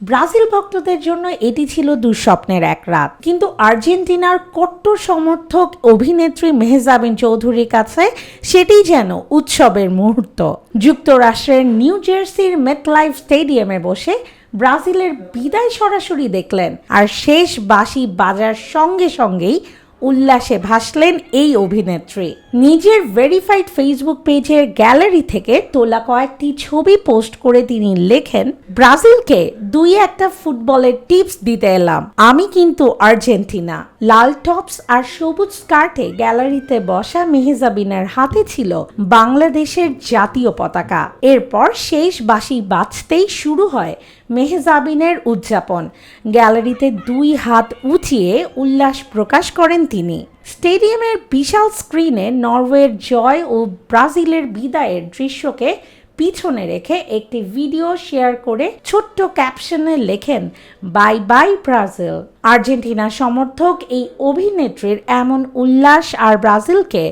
Brazil ভক্তদের জন্য এটি ছিল দুঃস্বপ্নের এক রাত, কিন্তু আর্জেন্টিনার কট্টর সমর্থক অভিনেত্রী মেহজাবিন চৌধুরীর কাছে সেটি যেন উৎসবের মুহূর্ত। যুক্তরাষ্ট্রের নিউ জার্সির মেটলাইফ স্টেডিয়ামে বসে ব্রাজিলের বিদায় সরাসরি দেখলেন, আর শেষ বাঁশি বাজার সঙ্গে সঙ্গেই উল্লাসে ভাসলেন এই অভিনেত্রী। নিজের ভেরিফাইড ফেসবুক পেজের গ্যালারি থেকে তোলা কয়েকটি ছবি পোস্ট করে তিনি লেখেন, ব্রাজিলকে 2-1 ফুটবলের টিপস দিতে এলাম, আমি কিন্তু আর্জেন্টিনা। লাল টপস আর সবুজ স্কার্টে গ্যালারিতে বসা মেহজাবিনের হাতে ছিল বাংলাদেশের জাতীয় পতাকা। এরপর শেষ বাঁশি বাজতেই শুরু হয় মেহজাবিনের উদযাপন। গ্যালারিতে 2 হাত উঁচিয়ে উল্লাস প্রকাশ করেন তিনি। স্টেডিয়ামের বিশাল স্ক্রিনে নরওয়ের জয় ও ব্রাজিলের বিদায়ের দৃশ্যকে পিছনে রেখে একটি ভিডিও শেয়ার করে ছোট্ট ক্যাপশনে লেখেন, বাই বাই ব্রাজিল। আর্জেন্টিনা সমর্থক এই অভিনেত্রীর এমন উল্লাস আর ব্রাজিলকে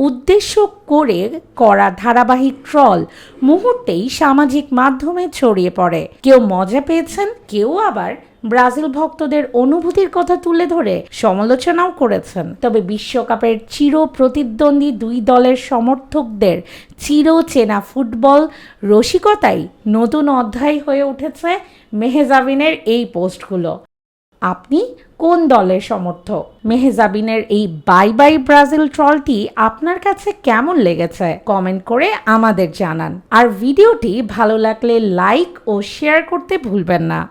উদ্দেশ্য করে করা ধারাবাহিক ট্রল মুহূর্তেই সামাজিক মাধ্যমে ছড়িয়ে পড়ে। কেউ মজা পেয়েছেন, কেউ আবার ব্রাজিল ভক্তদের অনুভূতির কথা তুলে ধরে সমালোচনাও করেছেন। তবে বিশ্বকাপের চির প্রতিদ্বন্দ্বী দুই দলের সমর্থকদের চিরচেনা ফুটবল রসিকতাই নতুন অধ্যায় হয়ে উঠেছে মেহজাবিনের এই পোস্টগুলো। আপনি কোন দলের সমর্থক? মেহজাবিনের এই বাই বাই ব্রাজিল ট্রলটি আপনার কাছে কেমন লেগেছে কমেন্ট করে আমাদের জানান। আর ভিডিওটি ভালো লাগলে লাইক ও শেয়ার করতে ভুলবেন না।